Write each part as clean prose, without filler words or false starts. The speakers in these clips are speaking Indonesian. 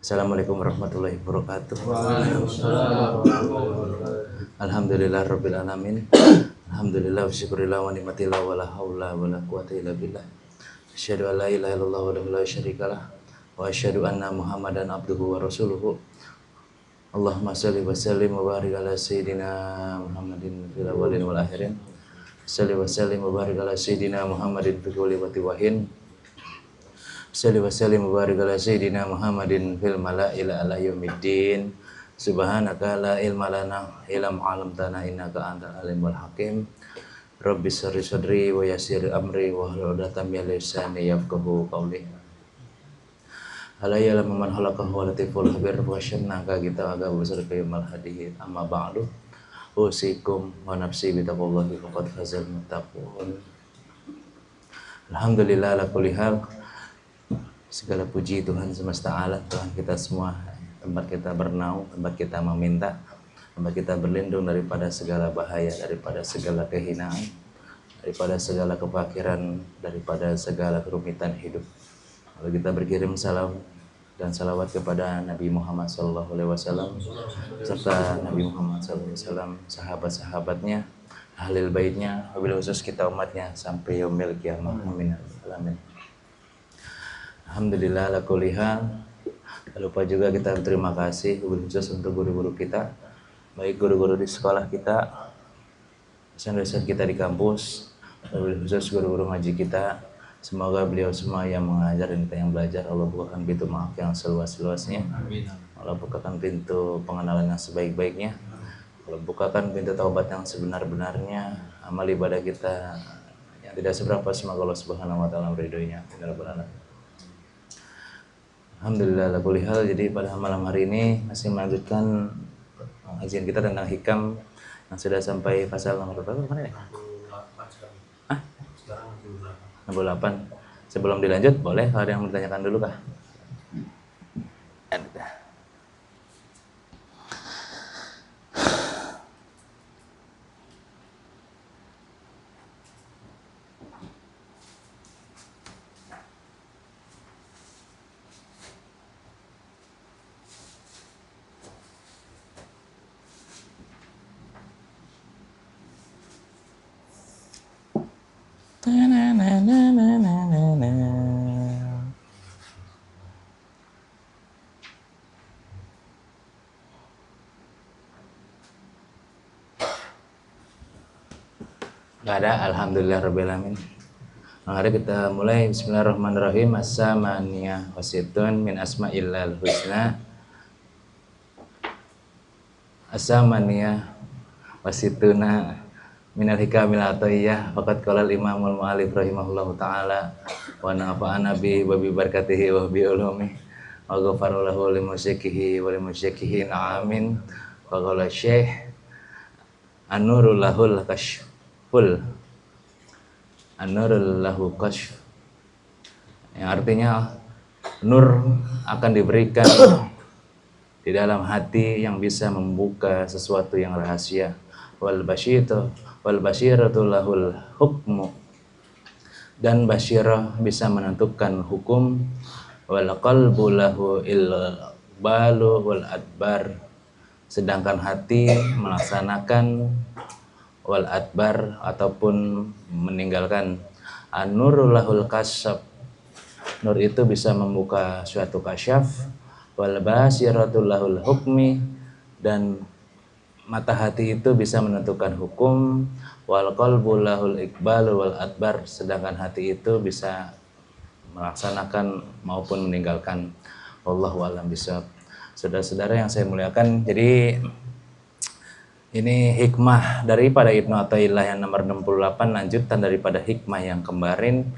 Assalamualaikum warahmatullahi wabarakatuh. Waalaikumsalam warahmatullahi wabarakatuh. Alhamdulillah rabbil alamin. Alhamdulillah wa syukurillah wa ni'matillah wa la haula wa la quwata illa billah. Asyhadu an la ilaha illallah wa la syarikalah wa asyhadu anna Muhammadan abduhu wa rasuluhu. Allahumma shalli wa sallim wa barik ala sayyidina Muhammadin fil awwalin wal akhirin. Shalli wa sallim wa barik ala sayyidina Muhammadin fi kulli waqtin wa hin. Salli wa sallim wa barik ala sayyidina Muhammadin fil mala'il ala yaumiddin. Subhanaka la ilma lana illa ma 'allamtana innaka antal alimul hakim. Rabbi shrah sadri wa yassir amri wa hlul 'uqdatam min lisani yafqahu qawli. Alayya man halaqahu wa latiful khabir wa syannaka kita aga besar kayumal hadith amma ba'du. Usikum wa nafsi bi taqwallahi faqad fazal muttaqun. Alhamdulillah ala kulli hal. Segala puji Tuhan semesta alam, Tuhan kita semua, tempat kita bernaung, tempat kita meminta, tempat kita berlindung daripada segala bahaya, daripada segala kehinaan, daripada segala kefakiran, daripada segala kerumitan hidup. Lalu kita berkirim salam dan salawat kepada Nabi Muhammad SAW serta Nabi Muhammad SAW, sahabat-sahabatnya, ahlul baitnya, wabil khusus kita umatnya sampai yaumil qiyamah. Amin. Amin. Alhamdulillah ala kulli hal. Lupa juga kita berterima kasih khusus untuk guru-guru kita, baik guru-guru di sekolah kita, dosen-dosen kita di kampus, khusus guru-guru ngaji kita. Semoga beliau semua yang mengajar dan kita yang belajar, Allah bukakan pintu maaf yang seluas-luasnya. Allah bukakan pintu pengenalan yang sebaik-baiknya. Allah bukakan pintu taubat yang sebenar-benarnya. Amal ibadah kita yang tidak seberapa, semoga Allah Subhanahu wa taala meridhoinya. Alhamdulillah ala kulli hal. Jadi pada malam hari ini masih melanjutkan kajian kita tentang hikam yang sudah sampai pasal nomor berapa kemarin ya? 68. Sebelum dilanjut, boleh kalau ada yang mau ditanyakan dulu kah? Gak ada, alhamdulillah rabbil alamin. Mari kita mulai. Bismillahirrahmanirrahim. As-samaniyah wasitun min asma'illal husna. As-samaniyah wasituna minal hikamil ataiyah. Faqad qala al-imamul mu'allif rahimahullahu ta'ala wa nafa'ana bi wa bi barakatihi wa bi ulumi wa ghafara lahu li musyrikihi wa li musyrikihin amin. Wa qala syekh an-nurul lahul kashful, an-nurul lahu kashf, yang artinya nur akan diberikan di dalam hati yang bisa membuka sesuatu yang rahasia. Wal basyiratu lahul hukmu, dan basyirah bisa menentukan hukum. Wal qalbu lahu ilbalu wal adbar, sedangkan hati melaksanakan wal adbar ataupun meninggalkan. An-nurul lahul kasyaf, nur itu bisa membuka suatu kasyaf. Wal basyiratul lahul hukmi, dan mata hati itu bisa menentukan hukum. Wal qalbu lahul iqbal wal adbar, sedangkan hati itu bisa melaksanakan maupun meninggalkan. Wallahu a'lam bishawab. Saudara-saudara yang saya muliakan, jadi ini hikmah daripada Ibnu Athaillah yang nomor 68, lanjutan daripada hikmah yang kemarin,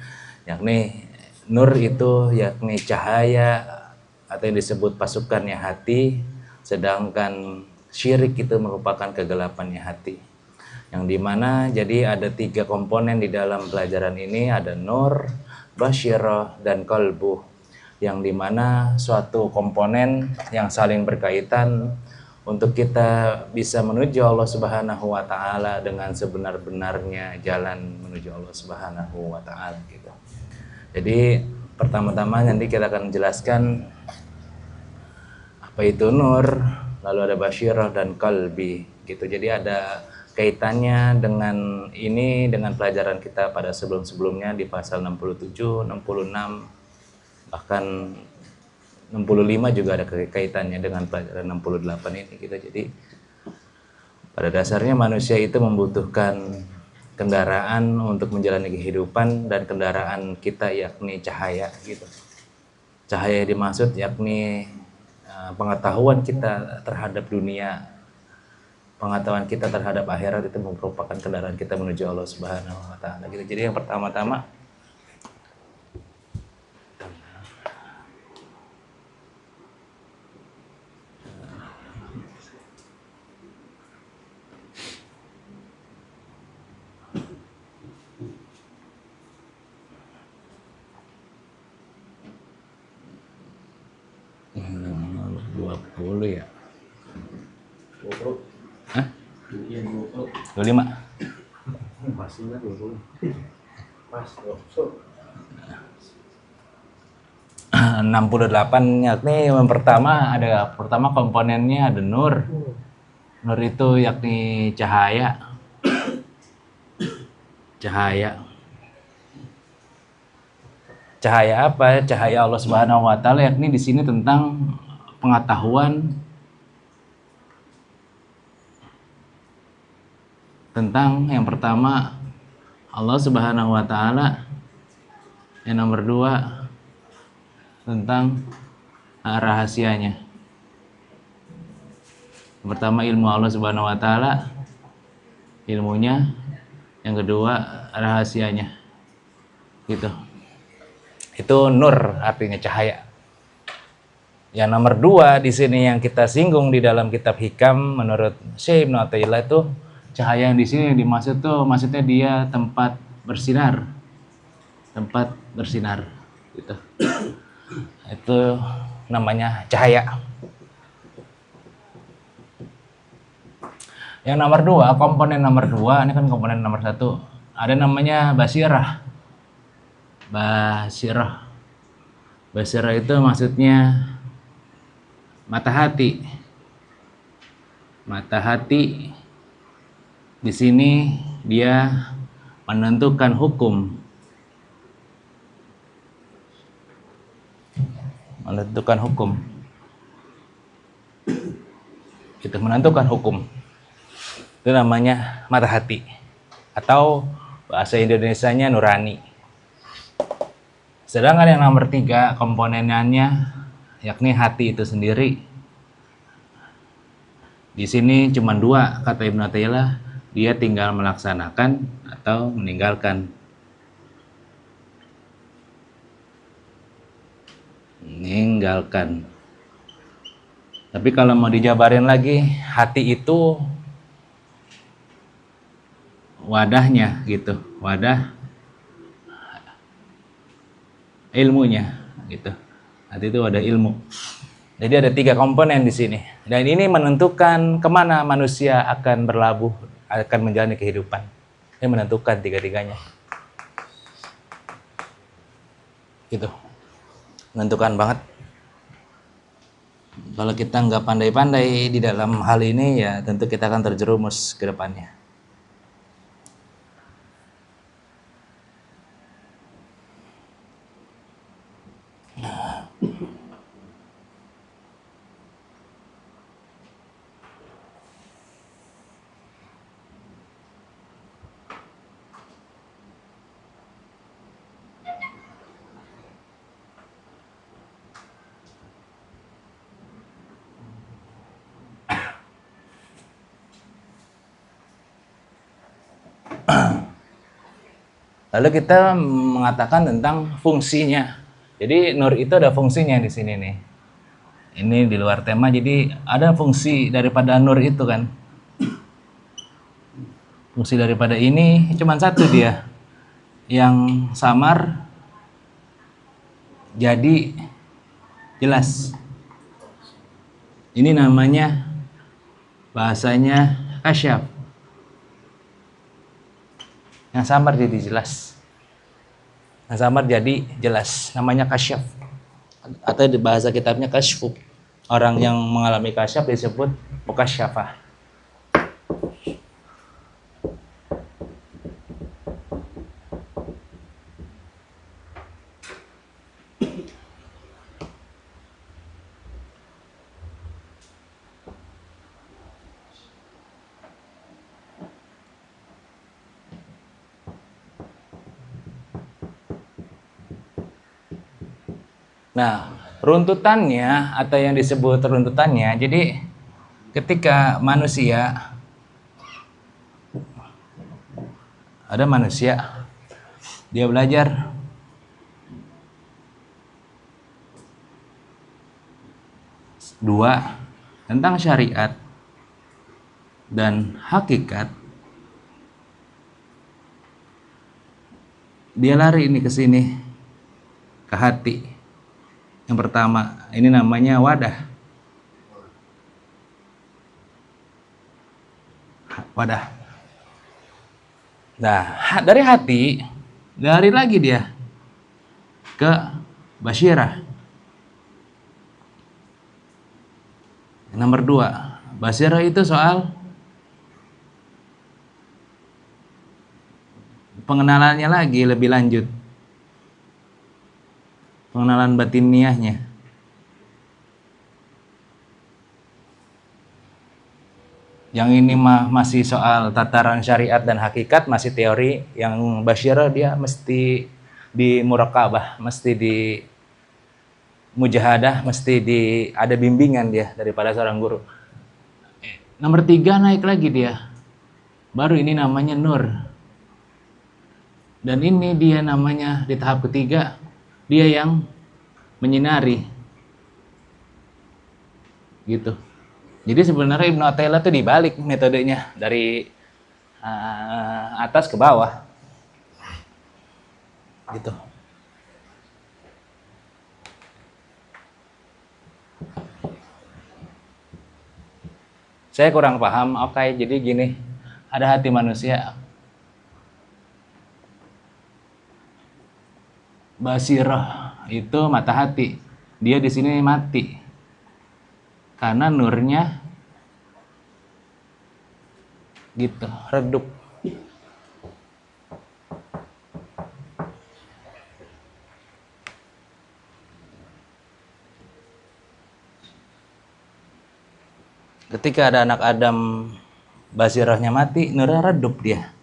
yakni nur itu yakni cahaya atau yang disebut pasukannya hati, sedangkan syirik itu merupakan kegelapannya hati. Yang dimana jadi ada 3 komponen di dalam pelajaran ini, ada nur, basyirah, dan qalbu, yang dimana suatu komponen yang saling berkaitan untuk kita bisa menuju Allah Subhanahu wa taala dengan sebenar-benarnya jalan menuju Allah Subhanahu wa taala gitu. Jadi pertama-tama nanti kita akan menjelaskan Apa itu nur, lalu ada basyirah dan kalbi gitu. Jadi ada kaitannya dengan ini, dengan pelajaran kita pada sebelum-sebelumnya di pasal 67, 66, bahkan 65 juga ada kaitannya dengan pelajaran 68 ini gitu. Jadi pada dasarnya manusia itu membutuhkan kendaraan untuk menjalani kehidupan, dan kendaraan kita yakni cahaya gitu. Cahaya yang dimaksud yakni pengetahuan kita terhadap dunia, pengetahuan kita terhadap akhirat itu merupakan kendaraan kita menuju Allah Subhanahu wa taala gitu. Jadi yang pertama-tama nomor 20 ya. 20. Hah? Iya 20. 25. Pastinya 20. Pas, so. 68 yakni yang pertama komponennya ada nur. Nur itu yakni cahaya. Cahaya apa? Cahaya Allah Subhanahu wa taala, yakni di sini tentang pengetahuan tentang yang pertama Allah Subhanahu wa taala, yang nomor 2 tentang rahasianya. Yang pertama ilmu Allah Subhanahu wa taala, ilmunya, yang kedua rahasianya. Gitu. Itu nur, artinya cahaya. Yang nomor 2 di sini yang kita singgung di dalam kitab Hikam menurut Syekh Ibnu Athaillah, itu cahaya yang di sini dimaksud tuh maksudnya dia tempat bersinar. Tempat bersinar gitu. Itu namanya cahaya. Yang nomor 2, komponen nomor 2, ini kan komponen nomor 1. Ada namanya basirah. Basirah itu maksudnya mata hati. Mata hati di sini dia menentukan hukum. Itu menentukan hukum. Itu namanya mata hati, atau bahasa Indonesianya nurani. Sedangkan yang nomor 3 komponenannya yakni hati itu sendiri. Di sini cuma 2 kata Ibnu Athaillah, dia tinggal melaksanakan atau meninggalkan. Tapi kalau mau dijabarin lagi, hati itu wadahnya gitu, wadah ilmunya gitu. Hati itu wadah ilmu. Jadi ada 3 komponen di sini, dan ini menentukan kemana manusia akan berlabuh, akan menjalani kehidupan. Ini menentukan 3-tiganya. Gitu. Menentukan banget. Kalau kita nggak pandai-pandai di dalam hal ini, ya tentu kita akan terjerumus ke depannya. Lalu kita mengatakan tentang fungsinya. Jadi nur itu ada fungsinya di sini nih. Ini di luar tema, jadi ada fungsi daripada nur itu kan. Fungsi daripada ini cuma satu dia. Yang samar jadi jelas. Ini namanya bahasanya kasyaf. Yang samar jadi jelas. Yang samar jadi jelas. Namanya kasyaf. Atau di bahasa kitabnya kasyfu. Orang yang mengalami kasyaf disebut mukasyafah. Nah, runtutannya atau yang disebut runtutannya, jadi ketika ada manusia, dia belajar dua tentang syariat dan hakikat, dia lari ini ke sini, ke hati. Yang pertama, ini namanya wadah. Wadah. Nah, dari hati, lari lagi dia ke basyirah. Nomor 2, basyirah itu soal pengenalannya lagi lebih lanjut. Pengenalan batiniahnya. Yang ini mah masih soal tataran syariat dan hakikat, masih teori. Yang basyirah dia mesti di murakabah, mesti di mujahadah, mesti ada bimbingan dia daripada seorang guru. Nomor 3 naik lagi dia. Baru ini namanya nur. Dan ini dia namanya di tahap ketiga, dia yang menyinari. Gitu. Jadi sebenarnya Ibnu Athaillah itu dibalik metodenya dari atas ke bawah. Gitu. Saya kurang paham. Oke, jadi gini, ada hati manusia. Basirah itu mata hati. Dia di sini mati. Karena nurnya gitu, redup. Ketika ada anak Adam basirahnya mati, nurnya redup dia.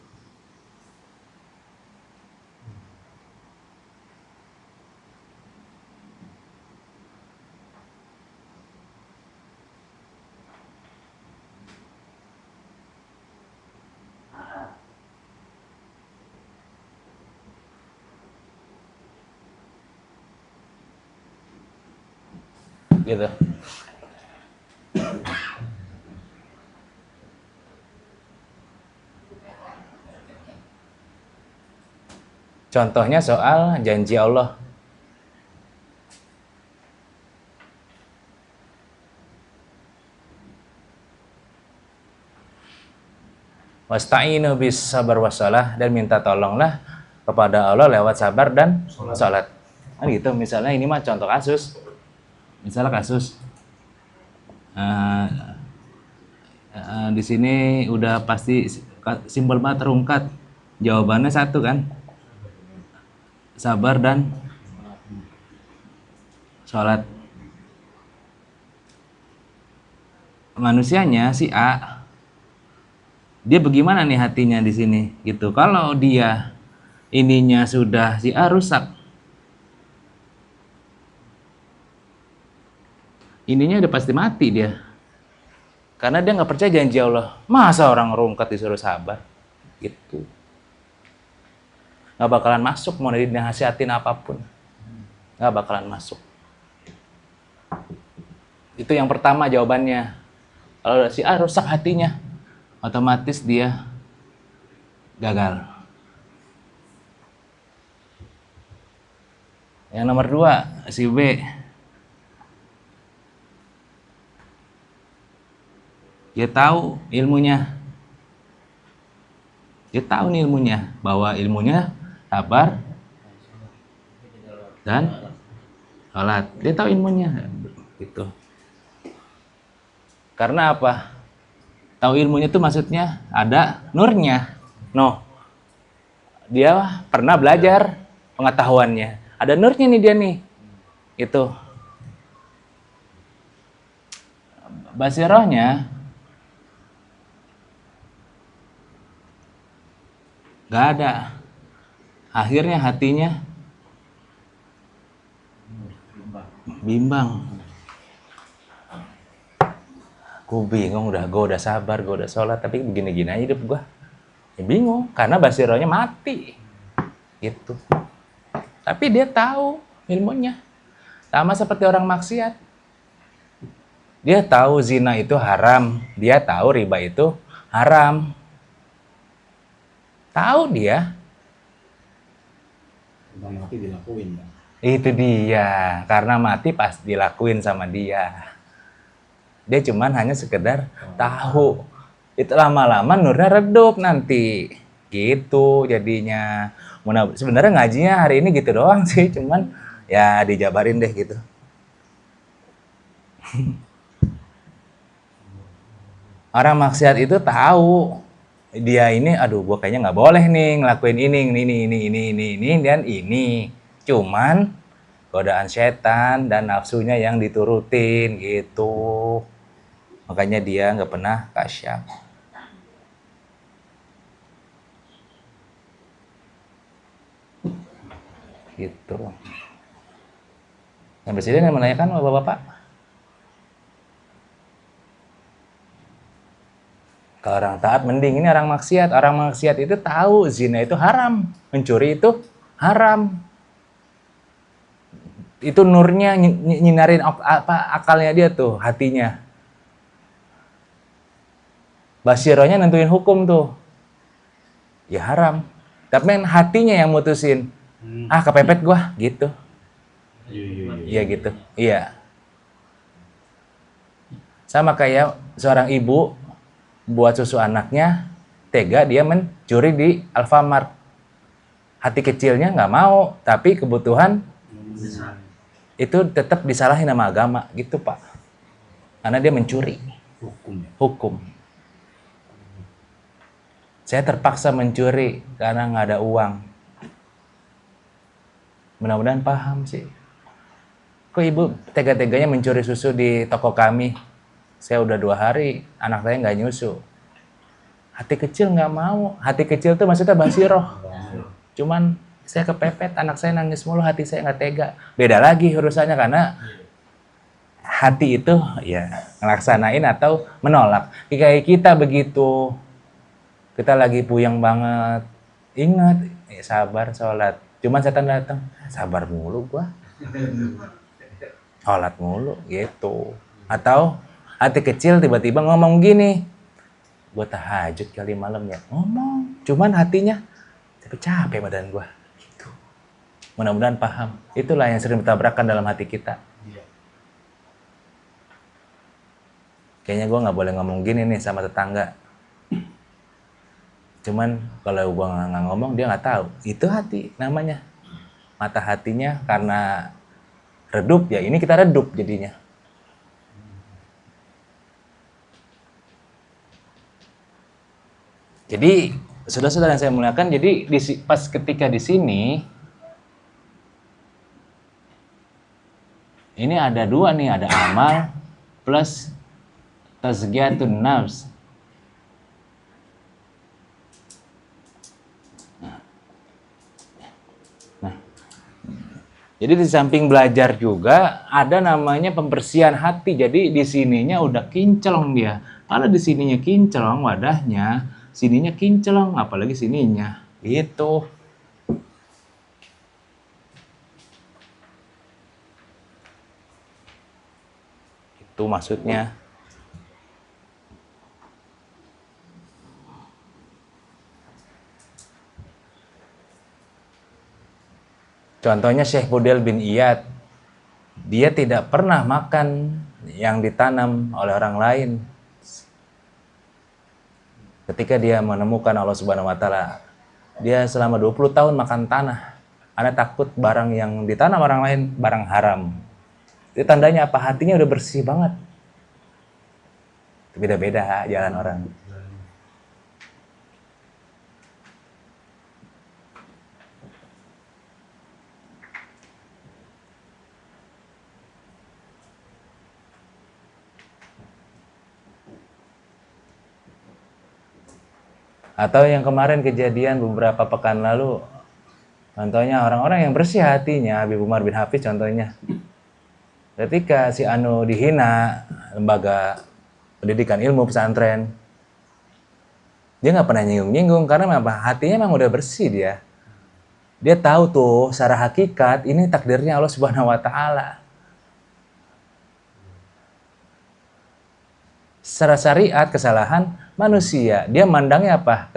Gitu. Contohnya soal janji Allah. Wasta'inu bis sabar wassalah, dan minta tolonglah kepada Allah lewat sabar dan salat. Kan gitu, misalnya ini mah contoh kasus. Misalnya kasus di sini udah pasti simpel banget, terungkat. Jawabannya satu kan? Sabar dan salat. Manusianya si A, dia bagaimana nih hatinya di sini gitu. Kalau dia ininya sudah si A rusak, ininya udah pasti mati dia, karena dia nggak percaya janji Allah. Masa orang rungkat disuruh sabar gitu, nggak bakalan masuk. Mau dinasihatin apapun nggak bakalan masuk. Itu yang pertama jawabannya. Kalau si A rusak hatinya, otomatis dia gagal. Yang nomor 2, si B, dia tahu ilmunya. Dia tahu nih ilmunya, bahwa ilmunya sabar dan sholat. Dia tahu ilmunya gitu. Karena apa? Tahu ilmunya itu maksudnya ada nurnya. No, dia pernah belajar pengetahuannya. Ada nurnya nih dia nih. Itu. Basirohnya nggak ada. Akhirnya hatinya bimbang. Gue bingung gue udah sabar, gue udah sholat, tapi begini-gini aja hidup gue. Ya bingung, karena basirohnya mati. Gitu. Tapi dia tahu ilmunya. Sama seperti orang maksiat. Dia tahu zina itu haram. Dia tahu riba itu haram. Tahu dia. Bang mati dilakuin Bang. Itu dia. Karena mati pas dilakuin sama dia. Dia cuman hanya sekedar tahu. Itu lama-lama nurnya redup nanti. Gitu jadinya. Sebenarnya ngajinya hari ini gitu doang sih. Cuman ya dijabarin deh gitu. Orang maksiat itu tahu. Dia ini, aduh gue kayaknya nggak boleh nih ngelakuin ini, dan ini. Cuman godaan setan dan nafsunya yang diturutin gitu. Makanya dia nggak pernah kasyaf. Gitu. Yang presiden yang menanyakan bapak-bapak. Kalau orang taat mending, ini orang maksiat. Orang maksiat itu tahu zina itu haram, mencuri itu haram. Itu nurnya nyinarin apa akalnya dia tuh, hatinya. Basirohnya nentuin hukum tuh. Ya haram. Tapi hatinya yang mutusin. Kepepet gua gitu. Iya gitu. Iya. Sama kayak seorang ibu buat susu anaknya, tega dia mencuri di Alfamart. Hati kecilnya nggak mau, tapi kebutuhan itu tetap disalahin sama agama gitu Pak. Karena dia mencuri. Hukum. Saya terpaksa mencuri karena nggak ada uang. Mudah-mudahan paham sih. Kok ibu tega-teganya mencuri susu di toko kami? Saya udah 2 hari, anak saya nggak nyusu. Hati kecil nggak mau. Hati kecil tuh maksudnya basiroh. Cuman saya kepepet, anak saya nangis mulu, hati saya nggak tega. Beda lagi urusannya karena hati itu ya ngelaksanain atau menolak. Kayak kita begitu. Kita lagi puyeng banget. Ingat, sabar sholat. Cuman setan datang, sabar mulu gua. Sholat mulu gitu. Atau hati kecil tiba-tiba ngomong gini, gue tahajud kali malam ya, ngomong, cuman hatinya capek badan gue gitu. Mudah-mudahan paham. Itulah yang sering bertabrakan dalam hati kita. Kayaknya gue nggak boleh ngomong gini nih sama tetangga, cuman kalau gue nggak ngomong dia nggak tahu. Itu hati namanya. Mata hatinya karena redup ya, ini kita redup jadinya. Jadi, saudara-saudara yang saya muliakan, jadi pas ketika di sini, ini ada 2 nih, ada amal plus tazkiyatun nafs. Nah, jadi di samping belajar juga ada namanya pembersihan hati. Jadi di sininya udah kinclong dia. Kalau di sininya kinclong wadahnya, sininya kinclong, apalagi sininya. Gitu. Itu maksudnya. Contohnya Syekh Fudel bin Iyad. Dia tidak pernah makan yang ditanam oleh orang lain. Ketika dia menemukan Allah Subhanahu wa taala, dia selama 20 tahun makan tanah. Karena takut barang yang ditanam orang lain barang haram. Itu tandanya apa? Hatinya udah bersih banget. Beda-beda jalan orang. Atau yang kemarin kejadian beberapa pekan lalu, contohnya orang-orang yang bersih hatinya, Habib Umar bin Hafiz contohnya. Ketika si Anu dihina lembaga pendidikan ilmu pesantren, dia nggak pernah nyinggung-nyinggung karena apa? Hatinya emang udah bersih dia. Dia tahu tuh secara hakikat ini takdirnya Allah Subhanahu wa taala. Secara syariat kesalahan manusia, dia mandangnya apa?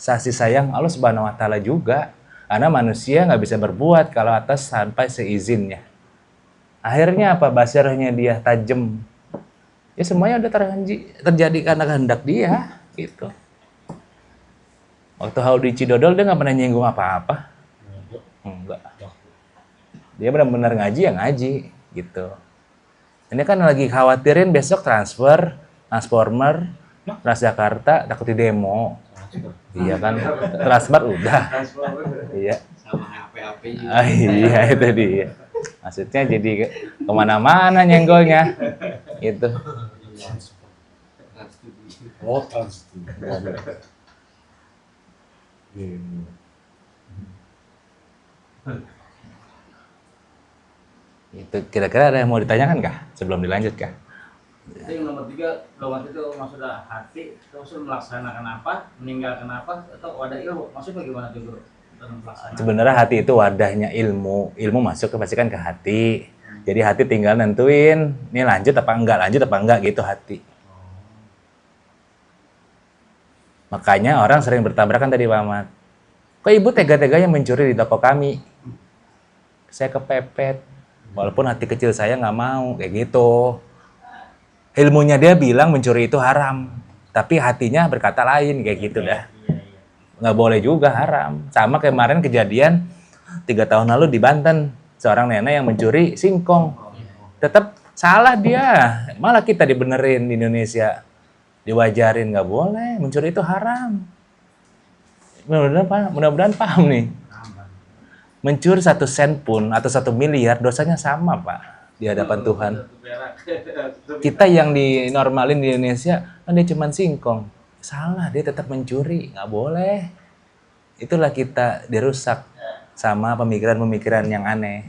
Kasih sayang Allah Subhanahu wa taala juga. Karena manusia nggak bisa berbuat kalau atas sampai seizinnya. Akhirnya apa? Basirahnya dia tajam. Ya semuanya udah terjadi karena kehendak dia gitu. Waktu Haudi Cidodol dia nggak pernah nyinggung apa-apa. Enggak. Dia benar-benar ngaji ya ngaji gitu. Ini kan lagi khawatirin besok transformer, Transjakarta takut di demo. Iya kan, Transmart udah. Iya. Sama HP-HP juga. Iya itu dia. Maksudnya jadi kemana-mana nyenggolnya. Gitu. Oh, pasti. Itu kira-kira ada yang mau ditanyakan kah sebelum dilanjut kah? Itu yang nomor 3, lewat itu maksudnya hati, terus melaksanakan apa, meninggalkan apa, atau wadah ilmu, maksudnya bagaimana tuh Guru? Sebenarnya hati itu wadahnya ilmu, ilmu masuk ke pasti kan ke hati. Jadi hati tinggal nentuin, ini lanjut apa enggak gitu hati. Makanya orang sering bertabrakan tadi Pak Ahmad. Kok ibu tega-teganya mencuri di toko kami? Saya kepepet, walaupun hati kecil saya nggak mau, kayak gitu. Ilmunya dia bilang mencuri itu haram, tapi hatinya berkata lain, kayak gitu dah. Nggak boleh juga haram. Sama kemarin kejadian 3 tahun lalu di Banten, seorang nenek yang mencuri singkong. Tetap salah dia, malah kita dibenerin di Indonesia. Diwajarin, nggak boleh, mencuri itu haram. Mudah-mudahan paham nih. Mencuri 1 sen pun atau 1 miliar dosanya sama Pak di hadapan Tuhan. Kita yang dinormalin di Indonesia kan dia cuma singkong. Salah, dia tetap mencuri, nggak boleh. Itulah kita dirusak sama pemikiran-pemikiran yang aneh.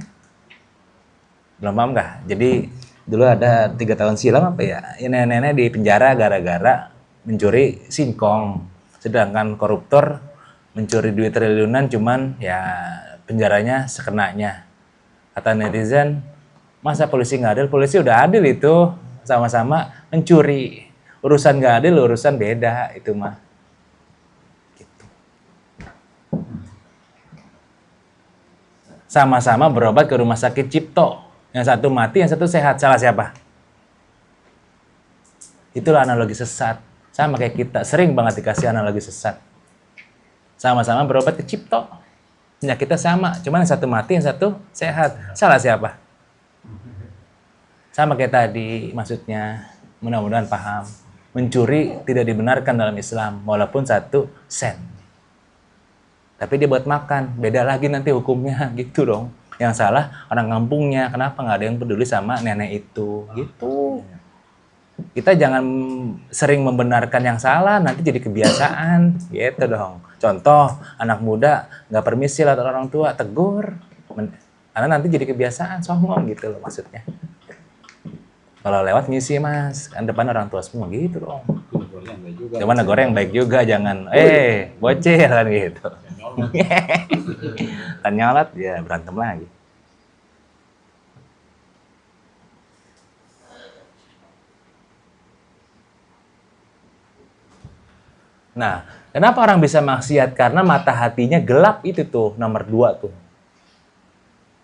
Belum paham kah? Jadi dulu ada 3 tahun silam apa ya? Nenek-nenek di penjara gara-gara mencuri singkong. Sedangkan koruptor mencuri duit triliunan cuman ya penjaranya sekenanya. Kata netizen, masa polisi nggak adil? Polisi udah adil itu, sama-sama mencuri. Urusan nggak adil, urusan beda itu mah. Gitu. Sama-sama berobat ke rumah sakit Cipto. Yang satu mati, yang satu sehat. Salah siapa? Itulah analogi sesat. Sama kayak kita, sering banget dikasih analogi sesat. Sama-sama berobat ke Cipto. Penyakitnya sama, cuman yang satu mati, yang satu sehat. Salah siapa? Sama kayak tadi, maksudnya mudah-mudahan paham. Mencuri tidak dibenarkan dalam Islam, walaupun 1 sen. Tapi dia buat makan, beda lagi nanti hukumnya, gitu dong. Yang salah orang kampungnya, kenapa nggak ada yang peduli sama nenek itu, gitu. Kita jangan sering membenarkan yang salah, nanti jadi kebiasaan, gitu dong. Contoh, anak muda nggak permisi lah orang tua, tegur. Karena nanti jadi kebiasaan, songong gitu loh maksudnya. Kalau lewat misi mas, kan depan orang tua semua gitu dong. Cuman goreng baik juga, jangan, bocil kan gitu. Kan nyolot, ya berantem lagi. Nah, kenapa orang bisa maksiat? Karena mata hatinya gelap itu tuh, nomor 2 tuh.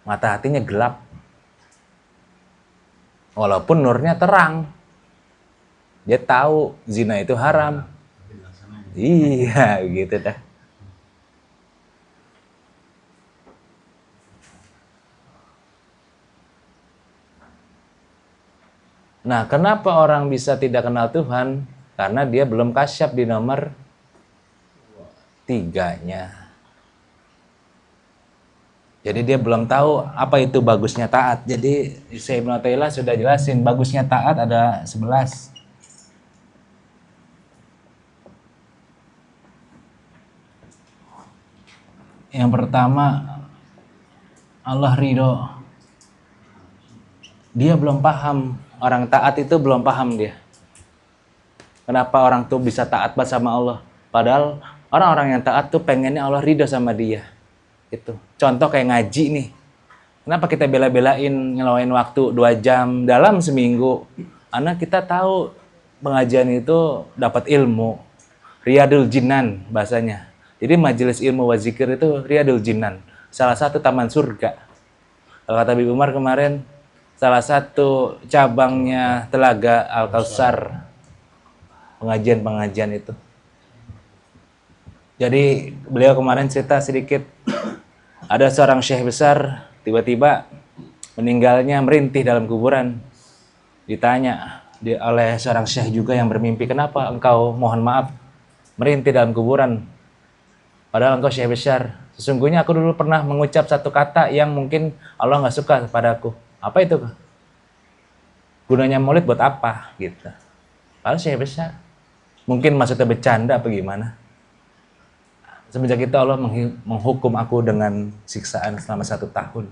Mata hatinya gelap. Walaupun nurnya terang. Dia tahu zina itu haram. Iya, gitu dah. Nah, kenapa orang bisa tidak kenal Tuhan? Karena dia belum kasyaf di nomor 3-nya. Jadi dia belum tahu apa itu bagusnya taat. Jadi Syekh Ibnu Athaillah sudah jelasin bagusnya taat ada 11. Yang pertama, Allah ridho. Dia belum paham. Orang taat itu belum paham dia. Kenapa orang tuh bisa taat sama Allah? Padahal orang-orang yang taat tuh pengennya Allah ridho sama dia. Itu. Contoh kayak ngaji nih. Kenapa kita bela-belain ngeluarin waktu 2 jam dalam seminggu? Karena kita tahu pengajian itu dapat ilmu. Riyadul Jinan bahasanya. Jadi majelis ilmu wa zikir itu Riyadul Jinan. Salah satu taman surga. Kalau kata Habib Umar kemarin, salah satu cabangnya Telaga Al-Kautsar. Pengajian-pengajian itu. Jadi beliau kemarin cerita sedikit. Ada seorang syekh besar, tiba-tiba meninggalnya merintih dalam kuburan. Ditanya oleh seorang syekh juga yang bermimpi, kenapa engkau mohon maaf merintih dalam kuburan? Padahal engkau syekh besar. Sesungguhnya aku dulu pernah mengucap satu kata yang mungkin Allah nggak suka padaku. Apa itu? Gunanya maulid buat apa? Gitu. Padahal syekh besar. Mungkin maksudnya bercanda apa gimana? Semenjak itu Allah menghukum aku dengan siksaan selama 1 tahun.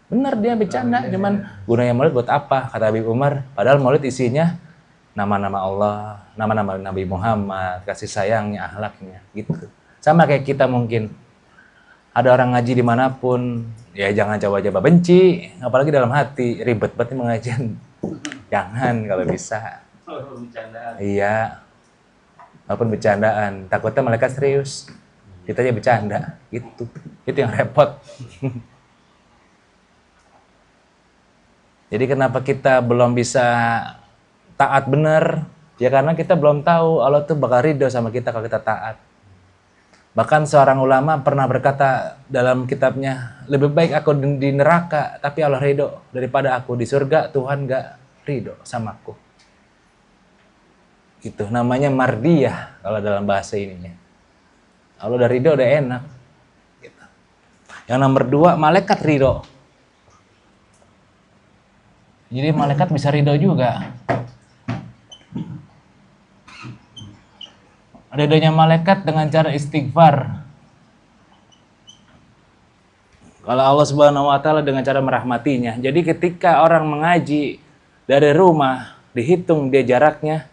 Benar dia bercanda, cuman gunanya maulid buat apa? Kata Habib Umar, padahal maulid isinya nama-nama Allah, nama-nama Nabi Muhammad, kasih sayangnya, akhlaknya, gitu. Sama kayak kita mungkin. Ada orang ngaji dimanapun, ya jangan coba-coba benci, apalagi dalam hati, ribet banget mengajian. Jangan kalau bisa. Iya. Walaupun bercandaan, takutnya mereka serius. Kita aja bercanda, gitu. Itu yang repot. Jadi kenapa kita belum bisa taat benar? Ya karena kita belum tahu Allah tuh bakal ridho sama kita kalau kita taat. Bahkan seorang ulama pernah berkata dalam kitabnya, lebih baik aku di neraka tapi Allah ridho daripada aku di surga Tuhan gak ridho sama aku. Gitu, namanya mardiyah kalau dalam bahasa ininya. Allah udah ridho udah enak. Gitu. Yang nomor 2, malaikat ridho. Jadi malaikat bisa ridho juga. Ridhonya malaikat dengan cara istighfar. Kalau Allah Subhanahu wa taala dengan cara merahmatinya. Jadi ketika orang mengaji dari rumah, dihitung dia jaraknya,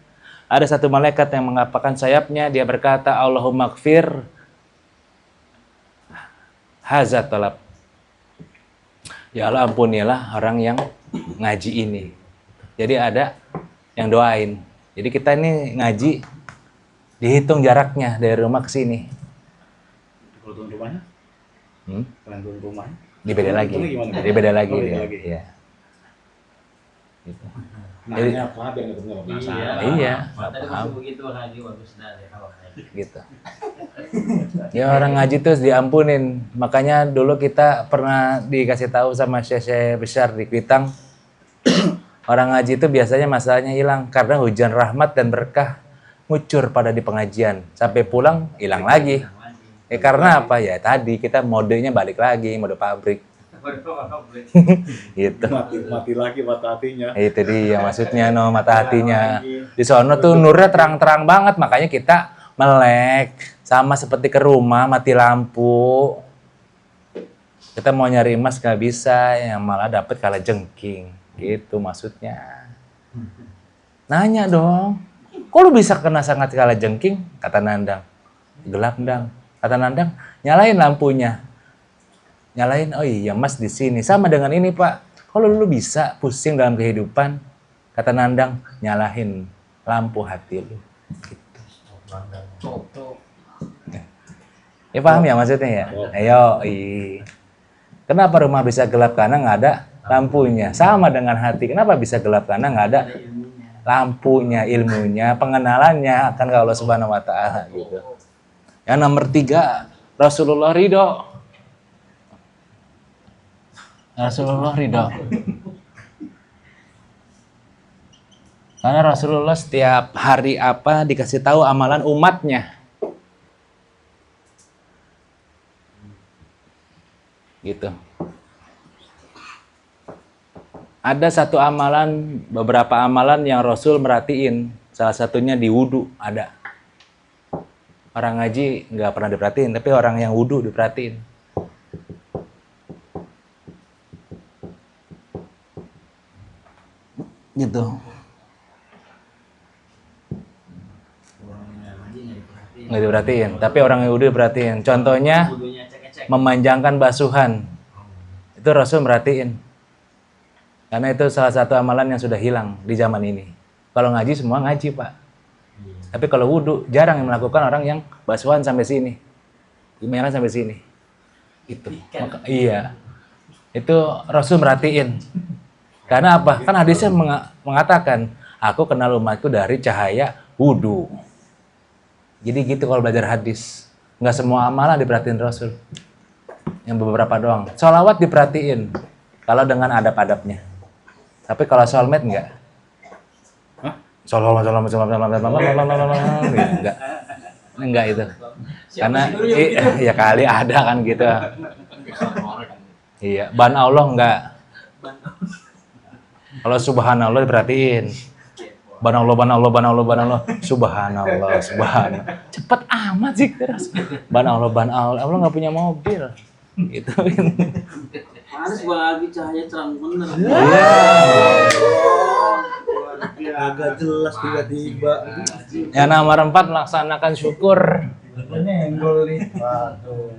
ada satu malaikat yang mengapakkan sayapnya, dia berkata, Allahumma gfir haza talab. Ya Allah ampunilah orang yang ngaji ini. Jadi ada yang doain. Jadi kita ini ngaji, dihitung jaraknya dari rumah ke sini. Kalau turun rumahnya? Kalian turun rumahnya? Dibeda lagi. Dibeda lagi. Oh, beda lagi. Iya. Gitu. Nanya apa biar nggak benar masalah. Iya. Tadi masih begitu ngaji bagus dari kalau Gitu. Ya orang ngaji terus diampunin. Makanya dulu kita pernah dikasih tahu sama Syekh besar di Kuitang, orang ngaji itu biasanya masalahnya hilang karena hujan rahmat dan berkah ngucur pada di pengajian. Sampai pulang hilang lagi. Karena apa ya? Tadi kita modenya balik lagi, mode pabrik. Gitu. Mati lagi mata hatinya. Itu dia maksudnya mata hatinya. Di sono tuh nurnya terang-terang banget, makanya kita melek sama seperti ke rumah mati lampu. Kita mau nyari emas gak bisa, yang malah dapet kala jengking. Gitu maksudnya. Nanya dong, kok lu bisa kena sangat kala jengking? Kata Nandang. Gelap, Dang. Kata Nandang, nyalain lampunya. Nyalain, oh iya mas di sini sama dengan ini pak. Kalau lu bisa pusing dalam kehidupan, kata Nandang, nyalahin lampu hati lu. Gitu. Ya paham ya maksudnya ya. Ayo, kenapa rumah bisa gelap karena nggak ada lampunya? Sama dengan hati, kenapa bisa gelap karena nggak ada lampunya, ilmunya, pengenalannya akan Allah Subhanahu Wa Taala gitu. Yang nomor 3, Rasulullah ridho. Rasulullah ridho. Karena Rasulullah setiap hari apa dikasih tahu amalan umatnya. Gitu. Ada satu amalan, beberapa amalan yang Rasul merhatiin. Salah satunya di wudu ada. Orang ngaji nggak pernah diperhatiin, tapi orang yang wudu diperhatiin. Gitu. Nggak diperhatiin, tapi orang yang wudu diperhatiin. Contohnya memanjangkan basuhan. Itu Rasul merhatiin. Karena itu salah satu amalan yang sudah hilang di zaman ini. Kalau ngaji semua ngaji, Pak. Tapi kalau wudhu jarang yang melakukan orang yang basuhan sampai sini. Gimana sampai sini? Itu. Iya. Itu Rasul merhatiin. Karena apa? Kan hadisnya mengatakan, aku kenal umatku dari cahaya wudhu. Jadi gitu kalau belajar hadis. Nggak semua amalan diperhatiin Rasul. Yang beberapa doang. Sholawat diperhatiin. Kalau dengan adab-adabnya. Tapi kalau soulmate enggak. Enggak itu. Karena ya kali ada kan gitu. Iya, ban Allah enggak. Kalau subhanallah diperhatiin. Ban Allah. Subhanallah. Cepet amat sih terus. Ban Allah. Allah enggak punya mobil. Gitu. Panas bagi cahaya terang bener. Agak jelas tiba-tiba. Yang nomor 4 melaksanakan syukur. Nyenggol nih. Waduh.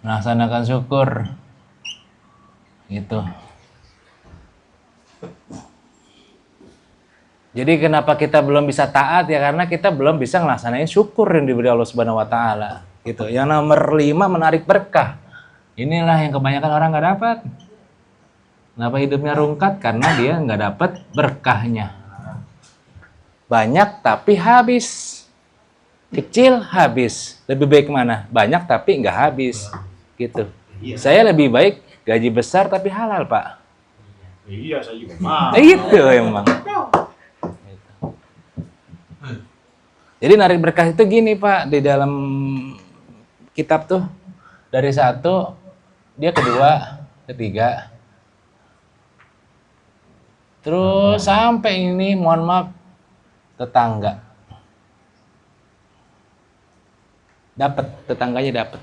Melaksanakan syukur. Gitu. Jadi kenapa kita belum bisa taat ya karena kita belum bisa ngelaksanain syukur yang diberi Allah Subhanahu wa taala. Gitu. Yang nomor 5 menarik berkah. Inilah yang kebanyakan orang nggak dapat. Kenapa hidupnya rungkat? Karena dia nggak dapat berkahnya. Banyak tapi habis. Kecil habis. Lebih baik mana? Banyak tapi nggak habis. Gitu. Saya lebih baik gaji besar tapi halal, Pak. Iya, saya juga mau. Gitu emang. Jadi narik berkah itu gini, Pak, di dalam kitab tuh dari 1 dia ke 2, ke 3. Terus sampai ini mohon maaf tetangga. Tetangganya dapat.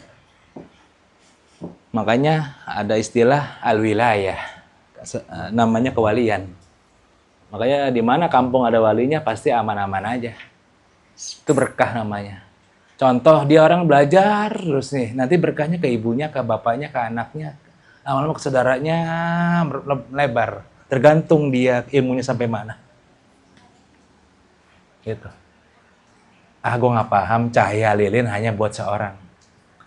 Makanya ada istilah al-wilayah. Namanya kewalian. Makanya di mana kampung ada walinya pasti aman-aman aja. Itu berkah namanya. Contoh dia orang belajar terus nih, nanti berkahnya ke ibunya, ke bapaknya, ke anaknya, lama-lama ke saudaranya lebar. Tergantung dia ilmunya sampai mana. Gitu. Gue nggak paham cahaya lilin hanya buat seorang,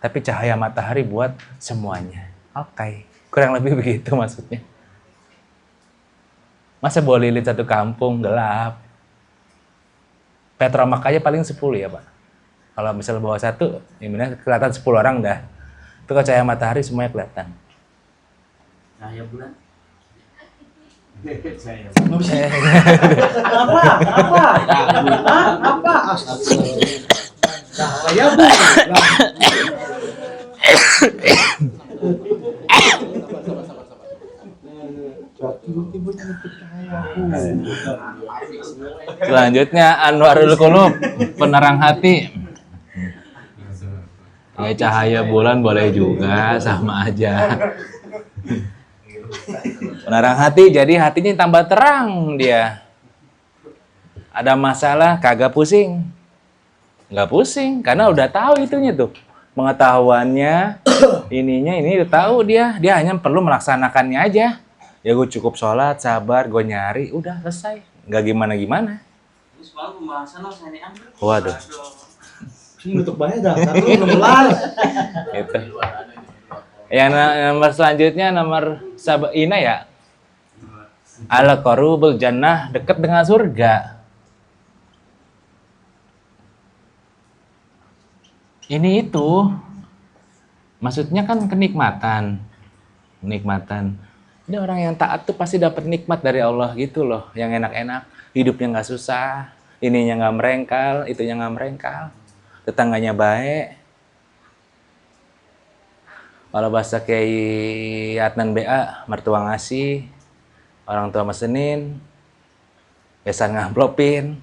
tapi cahaya matahari buat semuanya. Oke. Kurang lebih begitu maksudnya. Masa bawa lilin satu kampung gelap? Petromak aja paling 10 ya, Pak. Kalau misalnya bawa 1, ini kelihatan 10 orang dah. Itu kalau cahaya matahari semuanya kelihatan. Cahaya bulan. Apa? Cahaya bulan. Selanjutnya Anwarul Qulub, penerang hati. Ya cahaya bulan boleh juga, sama aja. Penerang hati, jadi hatinya tambah terang dia. Ada masalah kagak pusing. Nggak pusing karena udah tahu itunya tuh. Pengetahuannya ini udah tahu dia hanya perlu melaksanakannya aja. Ya gue cukup sholat, sabar, gue nyari, udah selesai. Nggak gimana-gimana. Ini semalam pembahasan lo saya ambil. Waduh. Ini untuk bayar daftar lu belum kelar. Gitu. Yang nomor selanjutnya nomor Sab'ina ya. Al-qarubul jannah, dekat dengan surga. Ini itu maksudnya kan kenikmatan. Ini orang yang taat tuh pasti dapat nikmat dari Allah gitu loh, yang enak-enak, hidupnya nggak susah, ininya nggak merengkal, itunya nggak merengkal, tetangganya baik. Kalau bahasa Kiai Adnan BA, mertua ngasih, orang tua mesenin, besan ngamplopin,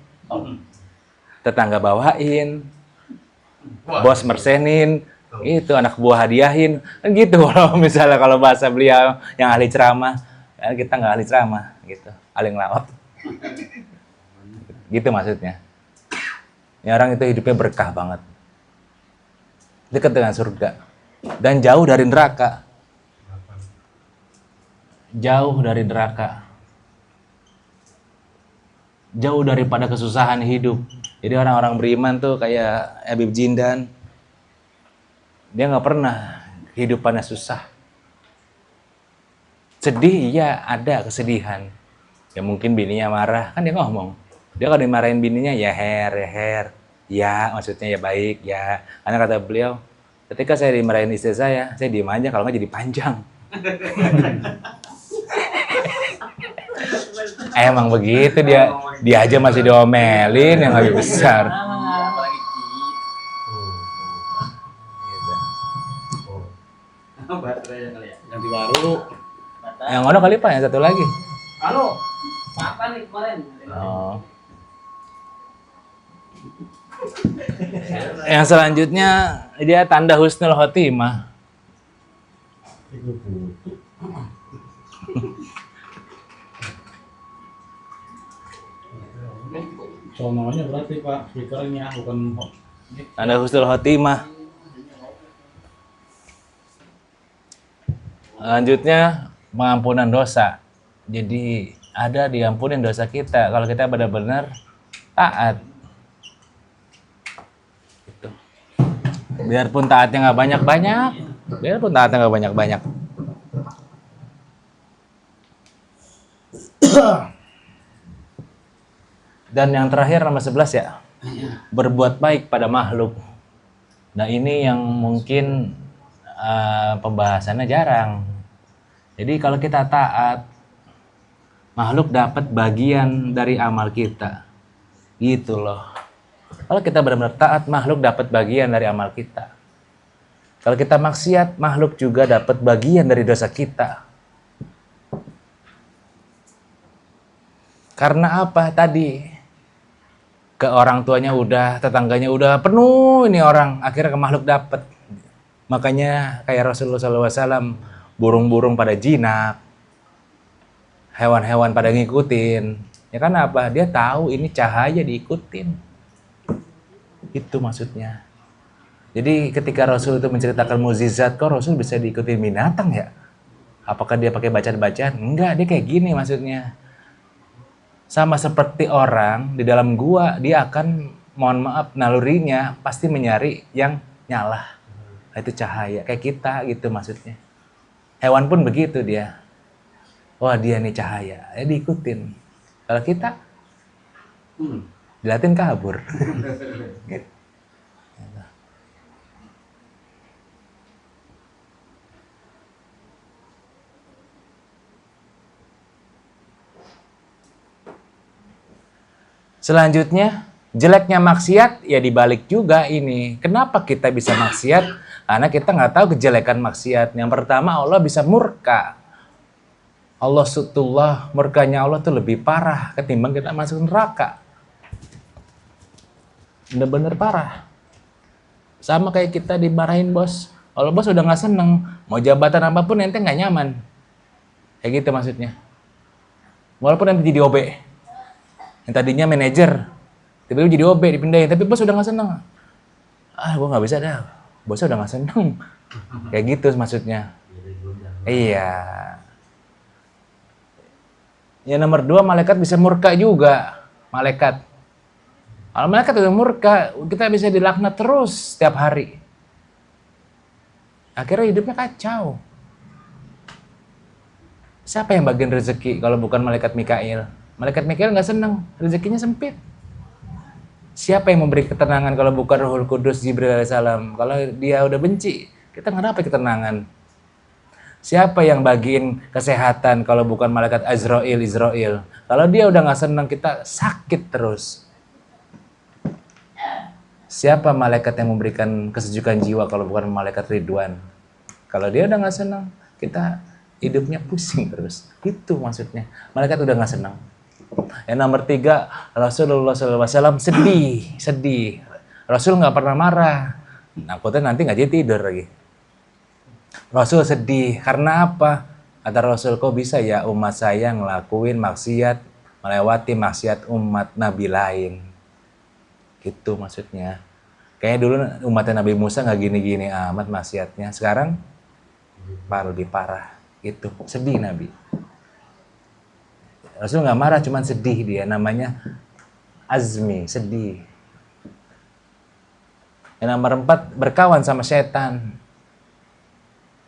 tetangga bawain, bos mersenin, itu anak buah hadiahin, kan gitu. Kalau misalnya kalau bahasa beliau yang ahli ceramah, ya kita nggak ahli ceramah, gitu, ahli ngelawak, gitu maksudnya. Ini orang itu hidupnya berkah banget, dekat dengan surga. Dan jauh dari neraka. Jauh dari neraka. Jauh daripada kesusahan hidup. Jadi orang-orang beriman tuh kayak Habib Jindan. Dia nggak pernah kehidupannya susah. Sedih, iya ada kesedihan. Ya mungkin bininya marah, kan dia ngomong. Dia kalau dimarahin bininya, ya her. Ya, maksudnya ya baik, ya. Karena kata beliau, ketika saya dimarahin istri saya diem aja, kalau nggak jadi panjang. Emang begitu dia aja masih diomelin yang lebih besar. Apalagi baterai kali ya. Ganti baru. Yang mana kali Pak, yang satu lagi. Halo, apa nih kemarin? Oh. Yang selanjutnya dia tanda husnul khotimah. Sononya berarti Pak, speakernya bukan Tanda husnul khotimah. Selanjutnya pengampunan dosa. Jadi ada diampunin dosa kita kalau kita benar-benar taat. Gitu. Biarpun taatnya nggak banyak-banyak, Dan yang terakhir nomor 11 ya, berbuat baik pada makhluk. Nah ini yang mungkin pembahasannya jarang. Jadi kalau kita taat, makhluk dapat bagian dari amal kita. Gitu loh. Kalau kita benar-benar taat, makhluk dapat bagian dari amal kita. Kalau kita maksiat, makhluk juga dapat bagian dari dosa kita. Karena apa tadi? Ke orang tuanya udah, tetangganya udah penuh ini orang, akhirnya ke makhluk dapat. Makanya kayak Rasulullah SAW, burung-burung pada jinak, hewan-hewan pada ngikutin. Ya kan apa? Dia tahu ini cahaya diikutin. Itu maksudnya. Jadi ketika Rasul itu menceritakan mukjizat, kok Rasul bisa diikuti binatang ya? Apakah dia pakai bacaan-bacaan? Enggak, dia kayak gini maksudnya. Sama seperti orang di dalam gua, dia akan, mohon maaf, nalurinya pasti menyari yang nyala. Itu cahaya, kayak kita gitu maksudnya. Hewan pun begitu dia. Wah dia nih cahaya, ya diikutin. Kalau kita, dilatin kabur. Gitu. Selanjutnya, jeleknya maksiat ya dibalik juga ini. Kenapa kita bisa maksiat? Karena kita nggak tahu kejelekan maksiat. Yang pertama, Allah bisa murka. Allah sutullah, murkanya Allah tuh lebih parah ketimbang kita masuk neraka. Bener-bener parah. Sama kayak kita dimarahin bos. Kalau bos udah nggak seneng, mau jabatan apapun ente nggak nyaman. Kayak gitu maksudnya. Walaupun ente jadi OB. Yang tadinya manajer, tiba-tiba jadi OB dipindahin, tapi bos udah nggak seneng. Gua nggak bisa dah, bosnya udah nggak seneng. Kayak gitu maksudnya. Iya. Yang nomor 2, malaikat bisa murka juga. Malaikat. Kalau malaikat udah murka, kita bisa dilaknat terus setiap hari. Akhirnya hidupnya kacau. Siapa yang bagian rezeki kalau bukan malaikat Mikail? Malaikat Mikail nggak senang, rezekinya sempit. Siapa yang memberi ketenangan kalau bukan Ruhul Kudus Jibril alaihissalam? Kalau dia udah benci, kita nggak dapat ketenangan. Siapa yang bagiin kesehatan kalau bukan malaikat Israel? Kalau dia udah nggak senang, kita sakit terus. Siapa malaikat yang memberikan kesejukan jiwa kalau bukan malaikat Ridwan? Kalau dia udah nggak senang, kita hidupnya pusing terus. Itu maksudnya. Malaikat udah nggak senang. Yang nomor 3, Rasulullah SAW sedih. Rasul nggak pernah marah. Takutnya nanti nggak jadi tidur lagi. Rasul sedih. Karena apa? Kata Rasul, kok bisa ya umat saya ngelakuin maksiat, melewati maksiat umat Nabi lain. Gitu maksudnya. Kayaknya dulu umatnya Nabi Musa nggak gini-gini amat maksiatnya. Sekarang lebih parah. Gitu. Sedih Nabi. Rasul nggak marah, cuman sedih dia. Namanya azmi, sedih. Yang nomor 4, berkawan sama setan.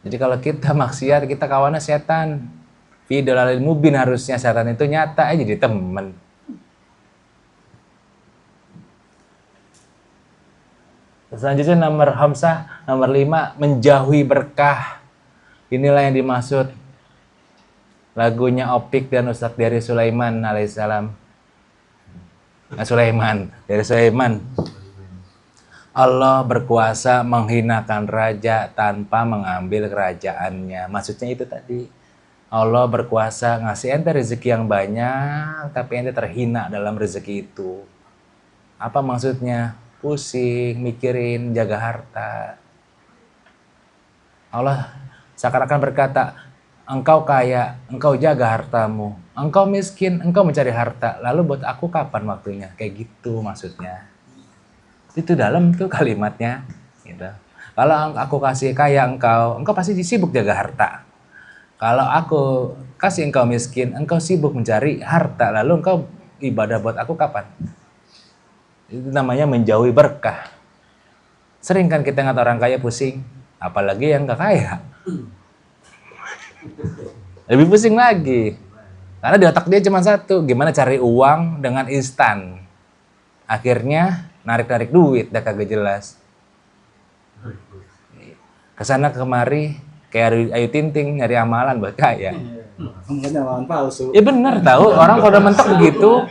Jadi kalau kita maksiat, kita kawannya setan. Fi dalalil mubin, harusnya setan itu nyata aja jadi temen. Selanjutnya nomor 5, menjauhi berkah. Inilah yang dimaksud lagunya Opik dan Ustadz dari Sulaiman alaihissalam. Dari Sulaiman. Allah berkuasa menghinakan raja tanpa mengambil kerajaannya. Maksudnya itu tadi. Allah berkuasa ngasih ente rezeki yang banyak, tapi ente terhina dalam rezeki itu. Apa maksudnya? Pusing, mikirin, jaga harta. Allah seakan-akan berkata, engkau kaya, engkau jaga hartamu. Engkau miskin, engkau mencari harta. Lalu buat aku kapan waktunya? Kayak gitu maksudnya. Itu dalam tuh kalimatnya. Gitu. Kalau aku kasih kaya engkau pasti sibuk jaga harta. Kalau aku kasih engkau miskin, engkau sibuk mencari harta. Lalu engkau ibadah buat aku kapan? Itu namanya menjauhi berkah. Sering kan kita ngeliat orang kaya pusing, apalagi yang gak kaya. Lebih pusing lagi. Karena di otak dia cuma satu, gimana cari uang dengan instan. Akhirnya narik-narik duit, dah kagak jelas. Kesana kemari, kayak Ayu Ting-Ting nyari amalan buat kaya. Mungkin amalan palsu. Ya bener tahu, orang kalau udah mentok begitu.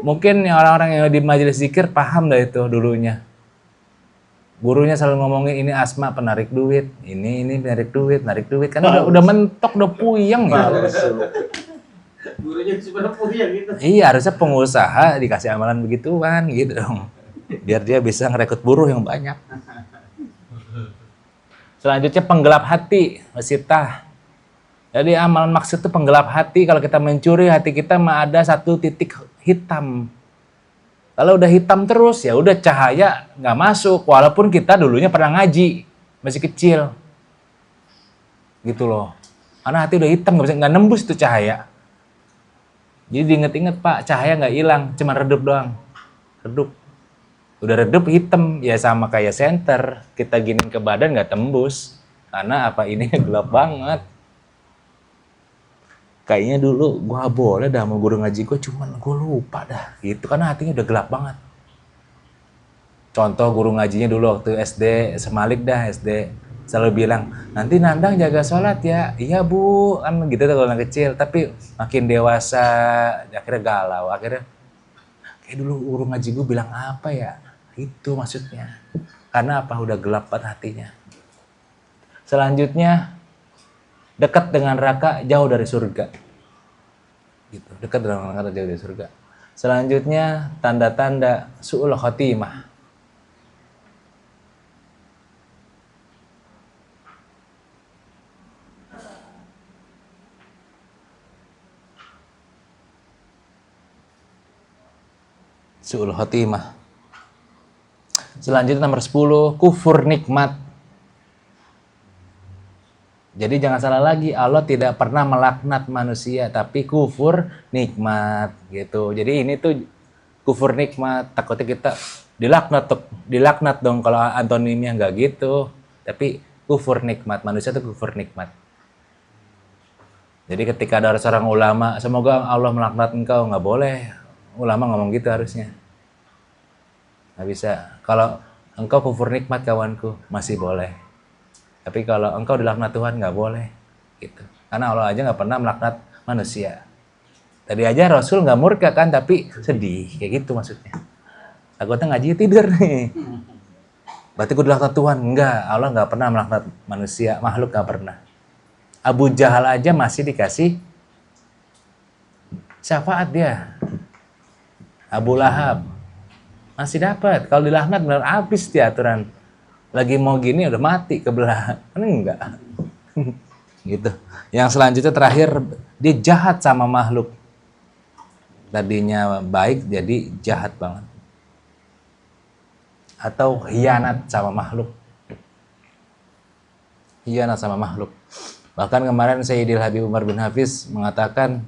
Mungkin orang-orang yang di majelis zikir paham dah itu dulunya. Gurunya selalu ngomongin ini Asma penarik duit, ini penarik duit, kan udah mentok, udah puyeng gitu. Gurunya super puyeng gitu. Iya, harusnya pengusaha dikasih amalan begituan gitu dong. Biar dia bisa ngerekrut buruh yang banyak. Selanjutnya penggelap hati, wasitah. Jadi amalan maksud itu penggelap hati. Kalau kita mencuri, hati kita mah ada satu titik hitam. Kalau udah hitam terus, ya udah cahaya nggak masuk. Walaupun kita dulunya pernah ngaji, masih kecil, gitu loh. Karena hati udah hitam, nggak nembus tuh cahaya. Jadi diinget-inget Pak, cahaya nggak hilang, cuma redup doang. Redup. Udah redup hitam, ya sama kayak senter. Kita giniin ke badan nggak tembus. Karena apa ini gelap banget. Kayaknya dulu gue boleh dah sama guru ngaji gue, cuman gue lupa dah gitu karena hatinya udah gelap banget. Contoh guru ngajinya dulu waktu SD, Semalik dah SD, selalu bilang, nanti Nandang jaga sholat ya. Iya bu, kan gitu tuh kalau anak kecil. Tapi makin dewasa, akhirnya galau. Akhirnya kayak dulu guru ngaji gue bilang apa ya, itu maksudnya. Karena apa, udah gelap banget hatinya. Selanjutnya, dekat dengan neraka, jauh dari surga. Gitu, dekat dengan neraka, jauh dari surga. Selanjutnya, tanda-tanda su'ul khotimah. Su'ul khotimah. Selanjutnya nomor 10, kufur nikmat. Jadi jangan salah lagi, Allah tidak pernah melaknat manusia, tapi kufur nikmat gitu. Jadi ini tuh kufur nikmat, takutnya kita dilaknat dong kalau antonimnya nggak gitu. Tapi kufur nikmat, manusia tuh kufur nikmat. Jadi ketika ada seorang ulama, semoga Allah melaknat engkau, nggak boleh. Ulama ngomong gitu harusnya. Nggak bisa. Kalau engkau kufur nikmat kawanku, masih boleh. Tapi kalau engkau dilaknat Tuhan nggak boleh gitu. Karena Allah aja nggak pernah melaknat manusia. Tadi aja Rasul nggak murka kan, tapi sedih kayak gitu maksudnya. Takutnya ngaji tidur nih. Berarti gue dilaknat Tuhan? Enggak, Allah nggak pernah melaknat manusia, makhluk nggak pernah. Abu Jahal aja masih dikasih syafaat dia. Abu Lahab masih dapat. Kalau dilaknat benar habis dia aturan. Lagi mau gini udah mati kebelah. Kan enggak. Gitu. Yang selanjutnya terakhir, dia jahat sama makhluk. Tadinya baik jadi jahat banget. Atau khianat sama makhluk. Khianat sama makhluk. Bahkan kemarin Sayyidil Habib Umar bin Hafiz mengatakan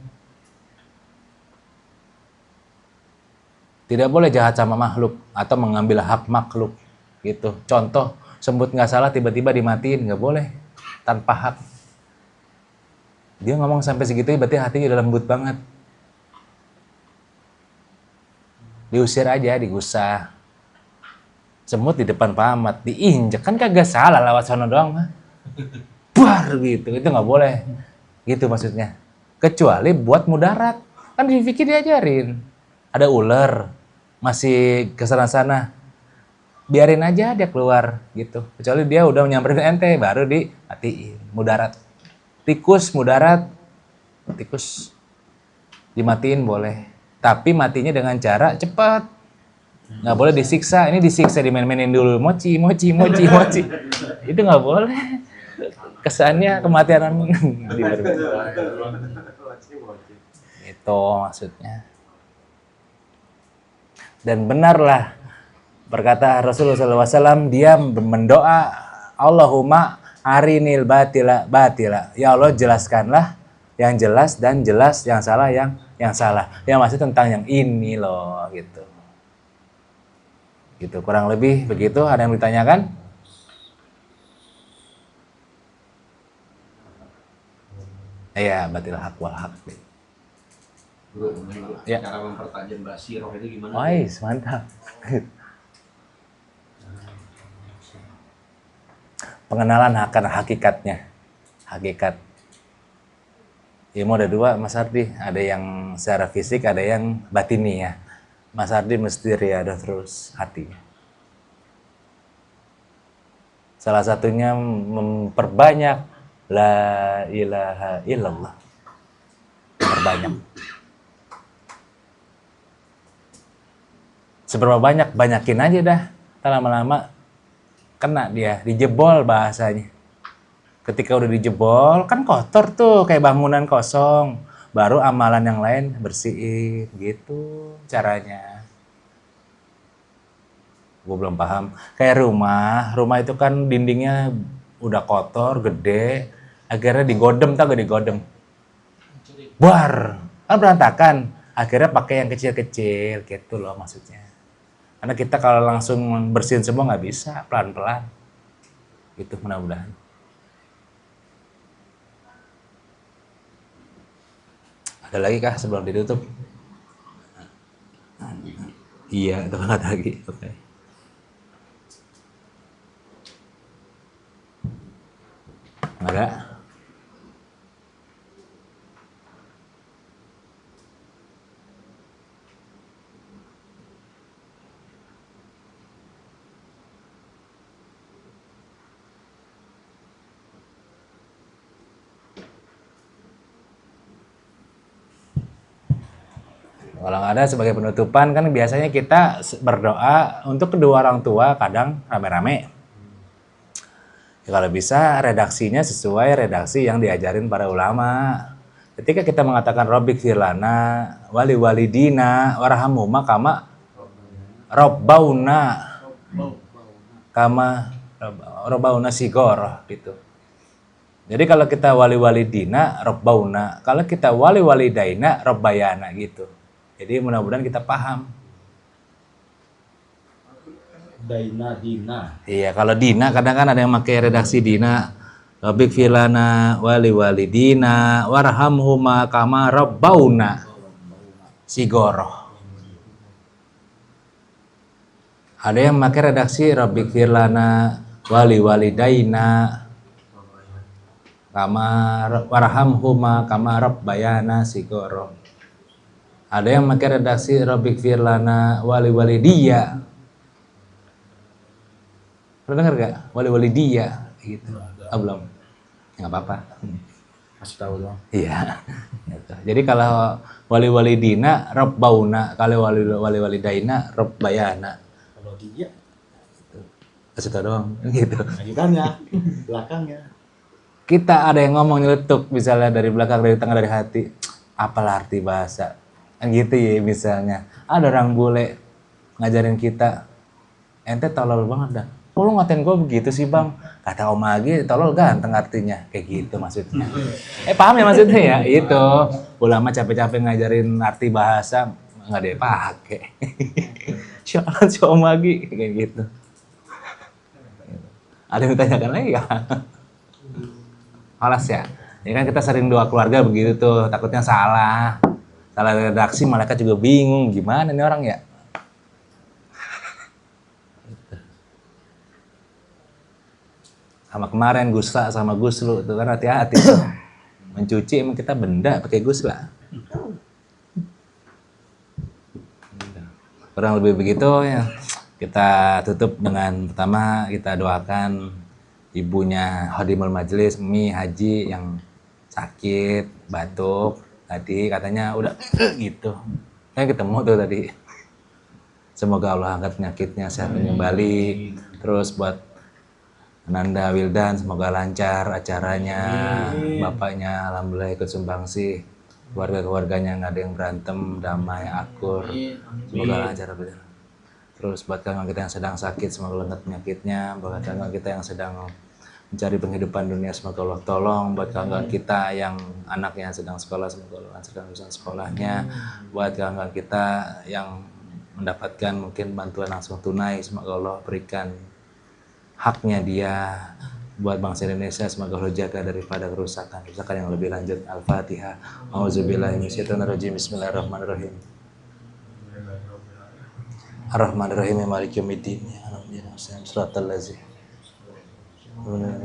tidak boleh jahat sama makhluk atau mengambil hak makhluk gitu. Contoh, semut nggak salah tiba-tiba dimatiin, nggak boleh tanpa hak. Dia ngomong sampai segitu berarti hatinya udah lembut banget. Diusir aja, digusah. Semut di depan pamat, diinjek kan kagak salah lewat sono doang mah. Bar gitu, itu nggak boleh. Gitu maksudnya. Kecuali buat mudarat. Kan di fikih diajarin. Ada ular masih ke sana-sana, biarin aja dia keluar gitu. Kecuali dia udah nyamperin ente, baru dimatiin. Mudarat. Tikus mudarat, tikus dimatiin boleh. Tapi matinya dengan cara cepat. Nggak boleh disiksa. Ini disiksa dimain-mainin dulu. Moci. Itu nggak boleh. Kesannya kematian itu maksudnya. Dan benarlah berkata Rasulullah SAW, dia mendoa, Allahumma arinil batila. Ya Allah, jelaskanlah yang jelas dan jelas yang salah yang salah. Yang maksud tentang yang ini loh gitu. Gitu kurang lebih begitu. Ada yang ditanyakan? Iya, batil hak wal hak. Ya. Cara mempertajam basiroh itu gimana? Wais, mantap. Pengenalan akan hakikatnya. Hakikat. Ilmu ada dua, Mas Ardi. Ada yang secara fisik, ada yang batini ya. Mas Ardi mesti riadah terus hatinya. Salah satunya memperbanyak la ilaha illallah. Memperbanyak. Seberapa banyak, banyakin aja dah. Lama-lama kena dia, dijebol bahasanya. Ketika udah dijebol, kan kotor tuh kayak bangunan kosong. Baru amalan yang lain bersihin, gitu caranya. Gue belum paham. Kayak rumah itu kan dindingnya udah kotor, gede. Akhirnya digodem, tau gak digodem? Buar, kan berantakan. Akhirnya pakai yang kecil-kecil, gitu loh maksudnya. Karena kita kalau langsung bersihin semua nggak bisa, pelan-pelan. Itu mudah-mudahan. Ada lagi kah sebelum ditutup? Iya, itu banget lagi. Oke. Ada? Kalau nggak ada sebagai penutupan kan biasanya kita berdoa untuk kedua orang tua kadang rame-rame. Ya, kalau bisa redaksinya sesuai redaksi yang diajarin para ulama. Ketika kita mengatakan Rabbik firlana wali walidina warhamhuma kama robbauna kama robbauna sigor gitu. Jadi kalau kita wali walidina robbauna, kalau kita wali walidaina robbayana gitu. Jadi mudah-mudahan kita paham. Dina. Iya, kalau Dina kadang kan ada yang pakai redaksi Dina. Rabbik filana wali walidina warhamhuma kama rabbauna sigoroh. Ada yang pakai redaksi Rabbik filana wali walidaina warhamhuma kama rabbayana sigoro. Ada yang pakai redaksi Rabbighfir lana wali walidiyya. Pernah dengar gak? Wali walidiyya gitu. Belum. Enggak apa-apa. Kasih tahu doang. Iya. Gitu. Jadi kalau wali walidina rabbauna, kalau wali walidaina rabbayana. Kalau dia Kasih tahu doang gitu. lanjutannya belakangnya. Kita ada yang ngomong nyeletuk misalnya dari belakang, dari tengah, dari hati. Apalah arti bahasa? Kan gitu ya misalnya. Ada orang bule ngajarin kita, ente tolol banget dah. Kok lu ngatain gue begitu sih bang? Kata Om Agi, tolol ganteng artinya. Kayak gitu maksudnya. Paham ya maksudnya ya? Itu. Ulama capek-capek ngajarin arti bahasa, nggak dia pakai. Sialan si Om Agi. Kayak gitu. Ada yang ditanyakan lagi ya? Alas ya. Ya kan kita sering doa keluarga begitu tuh. Takutnya salah. Salah redaksi, malaikat juga bingung. Gimana nih orang ya? Sama kemarin Gusla sama Guslu itu kan hati-hati tuh. Mencuci emang kita benda pakai Gusla. Kurang lebih begitu ya. Kita tutup dengan pertama kita doakan ibunya Khadimul Majelis Mi Haji yang sakit, batuk. Tadi katanya udah gitu. Kan ketemu tuh tadi. Semoga Allah angkat penyakitnya, sehat kembali. Terus buat Ananda Wildan semoga lancar acaranya, bapaknya alhamdulillah ikut sumbangsi, keluarganya nggak ada yang berantem, damai, akur, semoga lancar. Terus buat kawan kita yang sedang sakit semoga lengkap penyakitnya, buat kawan kita yang sedang mencari penghidupan dunia semoga Allah tolong, buat kawan kita yang anaknya sedang sekolah semoga Allah lancarkan urusan sekolahnya, buat kawan kita yang mendapatkan mungkin bantuan langsung tunai semoga Allah berikan haknya dia, buat bangsa Indonesia semoga Allah jaga daripada kerusakan yang lebih lanjut. Al-Fatihah. Auzubillahi minasyaitonirrajim. Bismillahirrahmanirrahim. Ar-Rahmanir-Rahim. Maliki yaumiddin. Shiratal ladzina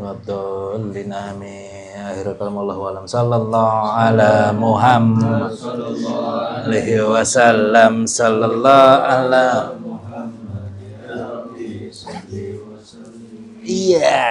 waddallin amin. Akhirul kalam Allahu alam. Sallallahu ala Muhammad alaihi wasallam. Sallallahu ala Iya.